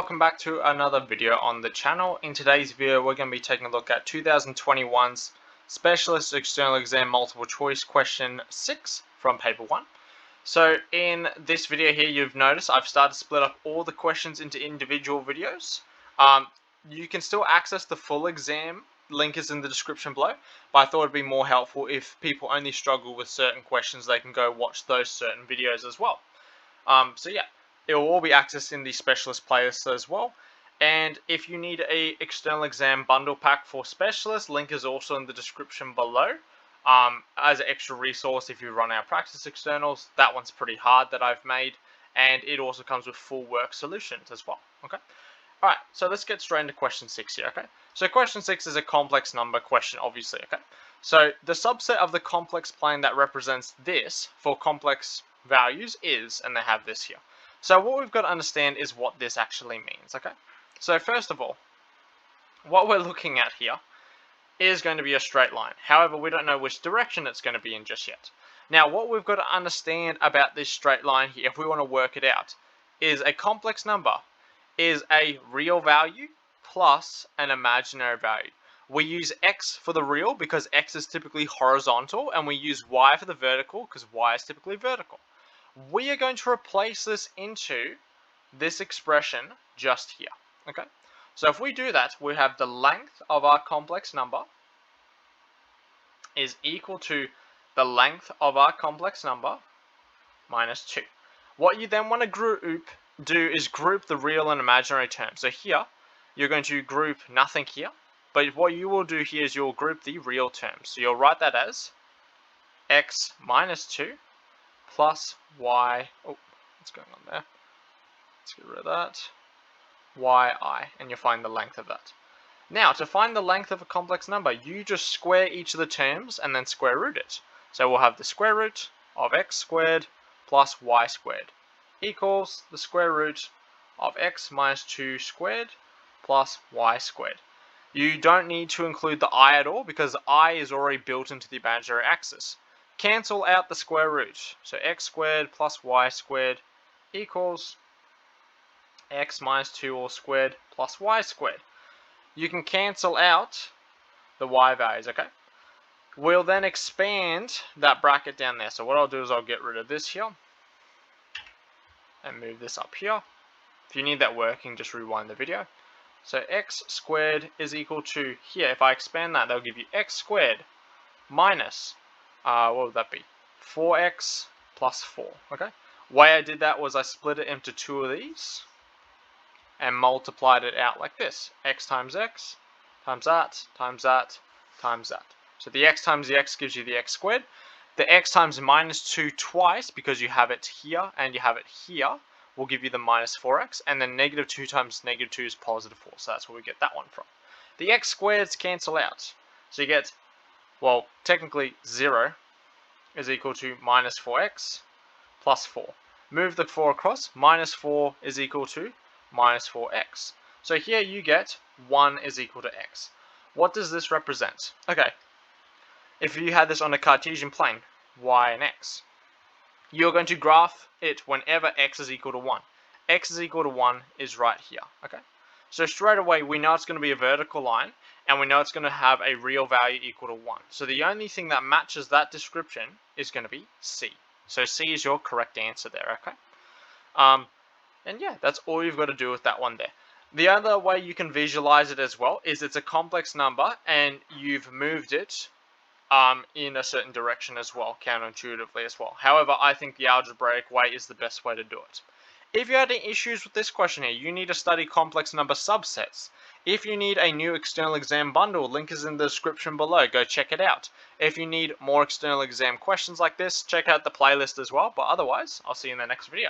Welcome back to another video on the channel. In today's video we're going to be taking a look at 2021's Specialist External Exam Multiple Choice Question 6 from Paper 1. So in this video here you've noticed I've started to split up all the questions into individual videos. You can still access the full exam, link is in the description below, but I thought it'd be more helpful if people only struggle with certain questions, they can go watch those certain videos as well. So yeah, it will all be accessed in the specialist playlist as well. And if you need a external exam bundle pack for specialists, link is also in the description below. As an extra resource if you run our practice externals, that one's pretty hard that I've made, and it also comes with full work solutions as well. Okay. Alright, so let's get straight into question 6 here, okay? So question 6 is a complex number question, obviously, okay? So the subset of the complex plane that represents this for complex values is, and they have this here. So what we've got to understand is what this actually means, okay? So first of all, what we're looking at here is going to be a straight line. However, we don't know which direction it's going to be in just yet. Now, what we've got to understand about this straight line here, if we want to work it out, is a complex number is a real value plus an imaginary value. We use x for the real because x is typically horizontal, and we use y for the vertical because y is typically vertical. We are going to replace this into this expression just here. Okay, so if we do that, we have the length of our complex number is equal to the length of our complex number minus 2. What you then want to do is group the real and imaginary terms. So here, you're going to group nothing here, but what you will do here is you'll group the real terms. So you'll write that as x minus 2 plus y, oh, what's going on there? Let's get rid of that, yi, and you'll find the length of that. Now, to find the length of a complex number, you just square each of the terms and then square root it. So we'll have the square root of x squared plus y squared equals the square root of x minus 2 squared plus y squared. You don't need to include the I at all because I is already built into the imaginary axis. Cancel out the square root. So x squared plus y squared equals x minus 2 all squared plus y squared. You can cancel out the y values, okay? We'll then expand that bracket down there. So what I'll do is I'll get rid of this here and move this up here. If you need that working, just rewind the video. So x squared is equal to, here, if I expand that, that'll give you x squared minus, what would that be? 4x plus 4, okay? Way I did that was I split it into two of these and multiplied it out like this. X times that, times that, times that. So the x times the x gives you the x squared. The x times minus 2 twice, because you have it here and you have it here, will give you the minus 4x, and then negative 2 times negative 2 is positive 4, so that's where we get that one from. The x squareds cancel out, so you get, well, technically 0 is equal to minus 4x plus 4. Move the 4 across, minus 4 is equal to minus 4x. So here you get 1 is equal to x. What does this represent? Okay, if you had this on a Cartesian plane, y and x, you're going to graph it whenever x is equal to 1. X is equal to 1 is right here, okay? So straight away, we know it's going to be a vertical line, and we know it's going to have a real value equal to 1. So the only thing that matches that description is going to be C. So C is your correct answer there, okay? And yeah, that's all you've got to do with that one there. The other way you can visualize it as well is it's a complex number, and you've moved it in a certain direction as well, counterintuitively as well. However, I think the algebraic way is the best way to do it. If you had any issues with this question here, you need to study complex number subsets. If you need a new external exam bundle, link is in the description below, go check it out. If you need more external exam questions like this, check out the playlist as well, but otherwise, I'll see you in the next video.